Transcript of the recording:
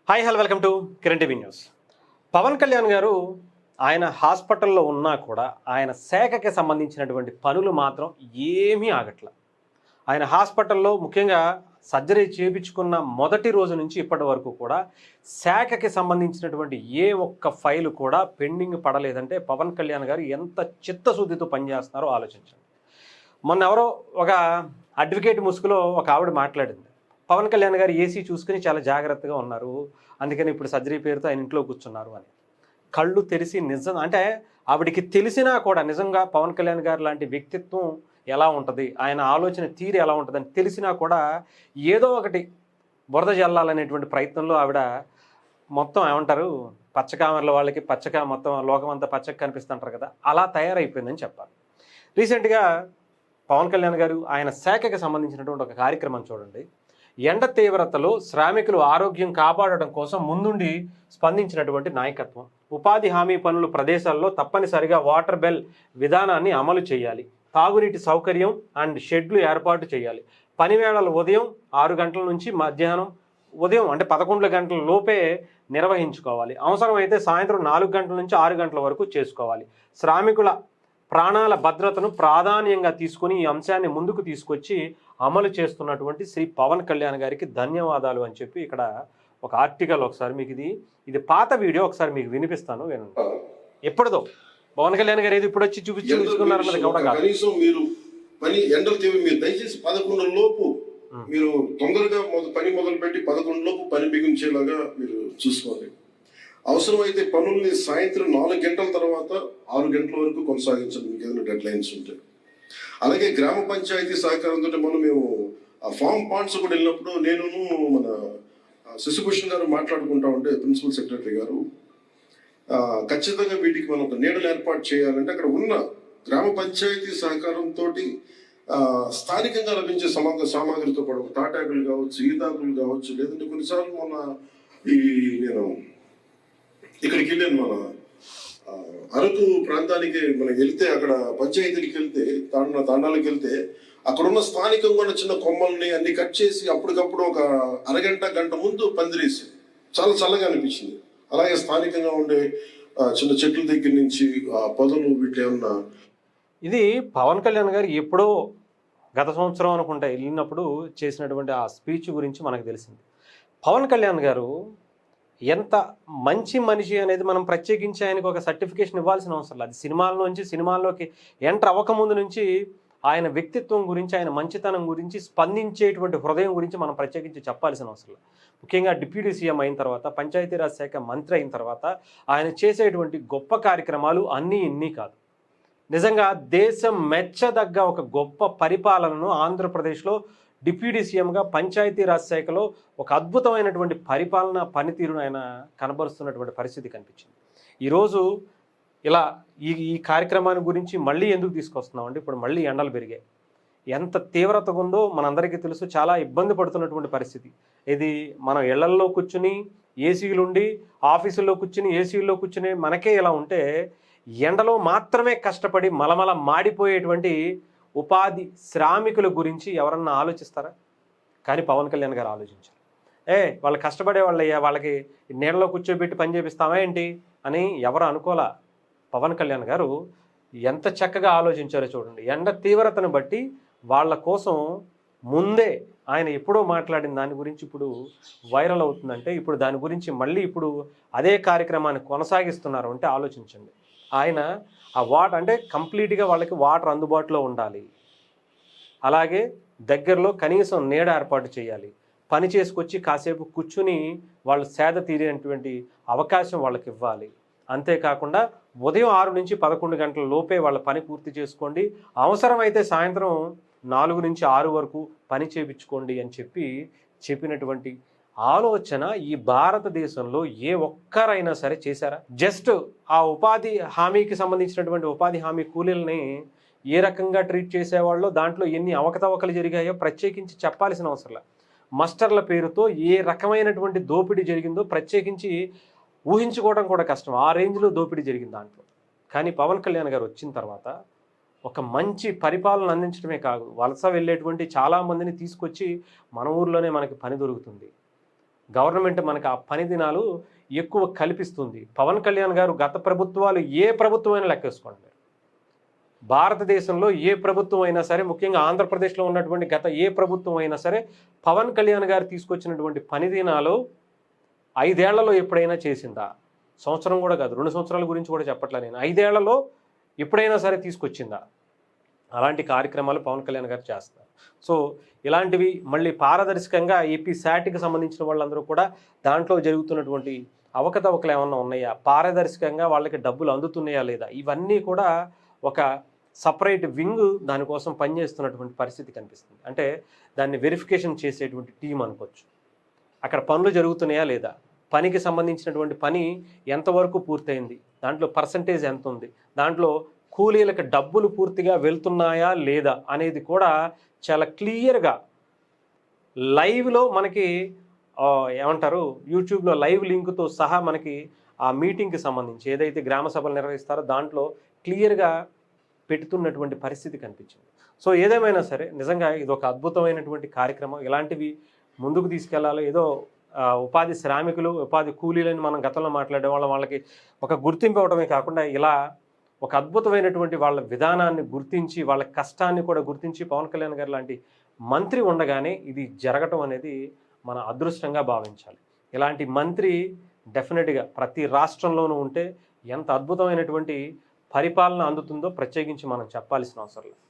Hi hello welcome to Kiran TV news. Pavan Kalyan గారు ఆయన హాస్పిటల్లో ఉన్నా కూడా ఆయన శాఖకి సంబంధించినటువంటి పనులు మాత్రం ఏమీ ఆగట్ల. ఆయన హాస్పిటల్లో ముఖ్యంగా సర్జరీ చేయించుకున్న మొదటి రోజు నుంచి ఇప్పటి వరకు కూడా శాఖకి సంబంధించినటువంటి ఏ ఒక్క ఫైలు కూడా పెండింగ్ పడలేదంటే పవన్ కళ్యాణ్ గారు ఎంత చిత్తశుద్ధితో పనిచేస్తున్నారో ఆలోచించండి. మొన్న ఎవరో ఒక అడ్వకేట్ ముసుగులో ఒక ఆవిడ మాట్లాడింది, పవన్ కళ్యాణ్ గారు ఏసీ చూసుకుని చాలా జాగ్రత్తగా ఉన్నారు, అందుకని ఇప్పుడు సర్జరీ పేరుతో ఆయన ఇంట్లో కూర్చున్నారు అని. కళ్ళు తెరిసి నిజం అంటే ఆవిడికి తెలిసినా కూడా నిజంగా పవన్ కళ్యాణ్ గారు లాంటి వ్యక్తిత్వం ఎలా ఉంటుంది, ఆయన ఆలోచన తీరు ఎలా ఉంటుందని తెలిసినా కూడా ఏదో ఒకటి బురద జల్లాలనేటువంటి ప్రయత్నంలో ఆవిడ మొత్తం ఏమంటారు పచ్చకామర్ల వాళ్ళకి పచ్చగా మొత్తం లోకం అంతా పచ్చగా కనిపిస్తుంటారు కదా, అలా తయారైపోయిందని చెప్పాలి. రీసెంట్గా పవన్ కళ్యాణ్ గారు ఆయన శాఖకి సంబంధించినటువంటి ఒక కార్యక్రమం చూడండి. ఎండ తీవ్రతలో శ్రామికులు ఆరోగ్యం కాపాడడం కోసం ముందుండి స్పందించినటువంటి నాయకత్వం. ఉపాధి హామీ పనుల ప్రదేశాల్లో తప్పనిసరిగా వాటర్ బెల్ విధానాన్ని అమలు చేయాలి. తాగునీటి సౌకర్యం అండ్ షెడ్లు ఏర్పాటు చేయాలి. పని వేళలు ఉదయం 6 గంటల నుంచి మధ్యాహ్నం ఉదయం అంటే 11 గంటల లోపే నిర్వహించుకోవాలి. అవసరమైతే సాయంత్రం 4 గంటల నుంచి 6 గంటల వరకు చేసుకోవాలి. శ్రామికుల ప్రాణాల భద్రతను ప్రాధాన్యంగా తీసుకుని ఈ అంశాన్ని ముందుకు తీసుకొచ్చి అమలు చేస్తున్నటువంటి శ్రీ పవన్ కళ్యాణ్ గారికి ధన్యవాదాలు అని చెప్పి ఇక్కడ ఒక ఆర్టికల్ ఒకసారి మీకు ఇది పాత వీడియో ఒకసారి మీకు వినిపిస్తాను వినండి. ఎప్పుడుదో పవన్ కళ్యాణ్ గారు ఏది ఇప్పుడు వచ్చి చూపించుకున్నారన్నది కూడా కాదు. కనీసం మీరు పని ఎండలు మీరు దయచేసి 11 లోపు మీరు తొందరగా పని మొదలు పెట్టి 11 లోపు పని బిగించేలాగా మీరు చూసుకోండి. అవసరమైతే పనుల్ని సాయంత్రం 4 గంటల తర్వాత 6 గంటల వరకు కొనసాగించండి, మీకు ఏదైనా డెడ్ లైన్స్ ఉంటాయి. అలాగే గ్రామ పంచాయతీ సహకారంతో మేము ఆ ఫామ్ పాండ్స్ కూడా వెళ్ళినప్పుడు నేను మన శశిభూషణ్ గారు మాట్లాడుకుంటా ఉంటే ప్రిన్సిపల్ సెక్రటరీ గారు ఖచ్చితంగా వీటికి మనం ఒక నీడలు ఏర్పాటు చేయాలంటే అక్కడ ఉన్న గ్రామ పంచాయతీ సహకారంతో స్థానికంగా లభించే సామాగ్రితో పాటు తాటాకులు కావచ్చు, ఈతాకులు కావచ్చు, లేదంటే కొన్నిసార్లు మొన్న నేను ఇక్కడికి వెళ్ళాను, మన అరకు ప్రాంతానికి మనం వెళ్తే అక్కడ పంచాయతీలకు వెళ్తే తాండాలకు వెళ్తే అక్కడ ఉన్న స్థానికంగా ఉన్న చిన్న కొమ్మల్ని అన్ని కట్ చేసి అప్పటికప్పుడు ఒక గంట ముందు పందిరేసి చాలా చల్లగా అనిపించింది. అలాగే స్థానికంగా ఉండే చిన్న చెట్ల దగ్గర నుంచి పొదలు వీటి ఏమన్నా ఇది పవన్ కళ్యాణ్ గారు ఎప్పుడో గత సంవత్సరం అనుకుంటా వెళ్ళినప్పుడు చేసినటువంటి ఆ స్పీచ్ గురించి మనకు తెలిసింది. పవన్ కళ్యాణ్ గారు ఎంత మంచి మనిషి అనేది మనం ప్రత్యేకించి ఆయనకు ఒక సర్టిఫికేషన్ ఇవ్వాల్సిన అవసరం లేదు. అది సినిమాల్లోకి ఎంటర్ అవ్వకముందు నుంచి ఆయన వ్యక్తిత్వం గురించి, ఆయన మంచితనం గురించి, స్పందించేటువంటి హృదయం గురించి మనం ప్రత్యేకించి చెప్పాల్సిన అవసరం లేదు. ముఖ్యంగా డిప్యూటీ సీఎం అయిన తర్వాత, పంచాయతీరాజ్ శాఖ మంత్రి అయిన తర్వాత ఆయన చేసేటువంటి గొప్ప కార్యక్రమాలు అన్నీ ఇన్ని కాదు. నిజంగా దేశం మెచ్చదగ్గ ఒక గొప్ప పరిపాలనను ఆంధ్రప్రదేశ్లో డిప్యూటీ సీఎంగా పంచాయతీరాజ్ శాఖలో ఒక అద్భుతమైనటువంటి పరిపాలన పనితీరును ఆయన కనబరుస్తున్నటువంటి పరిస్థితి కనిపించింది. ఈరోజు ఇలా ఈ కార్యక్రమాన్ని గురించి మళ్ళీ ఎందుకు తీసుకొస్తున్నామంటే ఇప్పుడు మళ్ళీ ఎండలు పెరిగాయి. ఎంత తీవ్రత ఉందో మనందరికీ తెలుసు. చాలా ఇబ్బంది పడుతున్నటువంటి పరిస్థితి ఇది. మనం ఇళ్లల్లో కూర్చుని ఏసీలుండి, ఆఫీసుల్లో కూర్చుని ఏసీల్లో కూర్చుని మనకే ఇలా ఉంటే ఎండలో మాత్రమే కష్టపడి మలమల మాడిపోయేటువంటి ఉపాధి శ్రామికుల గురించి ఎవరన్నా ఆలోచిస్తారా? కానీ పవన్ కళ్యాణ్ గారు ఆలోచించారు. వాళ్ళు కష్టపడే వాళ్ళయ్యా, వాళ్ళకి నీళ్ళలో కూర్చోబెట్టి పని చేపిస్తామా ఏంటి అని ఎవరు అనుకోలా. పవన్ కళ్యాణ్ గారు ఎంత చక్కగా ఆలోచించారో చూడండి. ఎండ తీవ్రతను బట్టి వాళ్ళ కోసం ముందే ఆయన ఎప్పుడో మాట్లాడిన దాని గురించి ఇప్పుడు వైరల్ అవుతుందంటే ఇప్పుడు దాని గురించి మళ్ళీ ఇప్పుడు అదే కార్యక్రమాన్ని కొనసాగిస్తున్నారు అంటే ఆలోచించండి. ఆయన ఆ వాటర్ అంటే కంప్లీట్గా వాళ్ళకి వాటర్ అందుబాటులో ఉండాలి, అలాగే దగ్గరలో కనీసం నీడ ఏర్పాటు చేయాలి, పని చేసుకొచ్చి కాసేపు కూర్చుని వాళ్ళు సేద తీరేటువంటి అవకాశం వాళ్ళకి ఇవ్వాలి. అంతేకాకుండా ఉదయం 6 నుంచి 11 గంటల లోపే వాళ్ళ పని పూర్తి చేసుకోండి, అవసరమైతే సాయంత్రం 4 నుంచి 6 వరకు పని చేయించుకోండి అని చెప్పినటువంటి ఆలోచన ఈ భారతదేశంలో ఏ ఒక్కరైనా సరే చేశారా? జస్ట్ ఆ ఉపాధి హామీకి సంబంధించినటువంటి ఉపాధి హామీ కూలీలని ఏ రకంగా ట్రీట్ చేసేవాళ్ళో, దాంట్లో ఎన్ని అవకతవకలు జరిగాయో ప్రత్యేకించి చెప్పాల్సిన అవసరం లేదు. మస్టర్ల పేరుతో ఏ రకమైనటువంటి దోపిడీ జరిగిందో ప్రత్యేకించి ఊహించుకోవడం కూడా కష్టం. ఆ రేంజ్లో దోపిడీ జరిగింది దాంట్లో. కానీ పవన్ కళ్యాణ్ గారు వచ్చిన తర్వాత ఒక మంచి పరిపాలన అందించడమే కాదు, వలస వెళ్ళేటువంటి చాలామందిని తీసుకొచ్చి మన ఊర్లోనే మనకి పని దొరుకుతుంది, గవర్నమెంట్ మనకు ఆ పని దినాలు ఎక్కువ కల్పిస్తుంది. పవన్ కళ్యాణ్ గారు గత ప్రభుత్వాలు ఏ ప్రభుత్వం అయినా లెక్కేసుకోండి మీరు. భారతదేశంలో ఏ ప్రభుత్వం అయినా సరే, ముఖ్యంగా ఆంధ్రప్రదేశ్లో ఉన్నటువంటి గత ఏ ప్రభుత్వం అయినా సరే, పవన్ కళ్యాణ్ గారు తీసుకొచ్చినటువంటి పని దినాలు 5 ఏళ్లలో ఎప్పుడైనా చేసిందా? సంవత్సరం కూడా కాదు, 2 సంవత్సరాల గురించి కూడా చెప్పట్లే నేను. 5 ఏళ్లలో ఎప్పుడైనా సరే తీసుకొచ్చిందా? అలాంటి కార్యక్రమాలు పవన్ కళ్యాణ్ గారు చేస్తారు. సో ఇలాంటివి మళ్ళీ పారదర్శకంగా ఏపీ శాట్కి సంబంధించిన వాళ్ళందరూ కూడా దాంట్లో జరుగుతున్నటువంటి అవకతవకలు ఏమన్నా ఉన్నాయా, పారదర్శకంగా వాళ్ళకి డబ్బులు అందుతున్నాయా లేదా, ఇవన్నీ కూడా ఒక సపరేట్ వింగ్ దానికోసం పనిచేస్తున్నటువంటి పరిస్థితి కనిపిస్తుంది. అంటే దాన్ని వెరిఫికేషన్ చేసేటువంటి టీం అనుకోవచ్చు. అక్కడ పనులు జరుగుతున్నాయా లేదా, పనికి సంబంధించినటువంటి పని ఎంతవరకు పూర్తయింది, దాంట్లో పర్సంటేజ్ ఎంత ఉంది, దాంట్లో కూలీలకు డబ్బులు పూర్తిగా వెళ్తున్నాయా లేదా అనేది కూడా చాలా క్లియర్గా లైవ్లో మనకి ఏమంటారు, యూట్యూబ్లో లైవ్ లింక్తో సహా మనకి ఆ మీటింగ్కి సంబంధించి ఏదైతే గ్రామ సభలు నిర్వహిస్తారో దాంట్లో క్లియర్గా పెడుతున్నటువంటి పరిస్థితి కనిపించింది. సో ఏదేమైనా సరే నిజంగా ఇది ఒక అద్భుతమైనటువంటి కార్యక్రమం. ఇలాంటివి ముందుకు తీసుకెళ్లాలి. ఏదో ఉపాధి శ్రామికులు, ఉపాధి కూలీలని మనం గతంలో మాట్లాడే వాళ్ళకి ఒక గుర్తింపు ఇవ్వడమే కాకుండా ఇలా ఒక అద్భుతమైనటువంటి వాళ్ళ విధానాన్ని గుర్తించి, వాళ్ళ కష్టాన్ని కూడా గుర్తించి పవన్ కళ్యాణ్ గారు లాంటి మంత్రి ఉండగానే ఇది జరగటం అనేది మన అదృష్టంగా భావించాలి. ఇలాంటి మంత్రి డెఫినెట్గా ప్రతి రాష్ట్రంలోనూ ఉంటే ఎంత అద్భుతమైనటువంటి పరిపాలన అందుతుందో ప్రత్యేకించి మనం చెప్పాల్సిన అవసరం లేదు.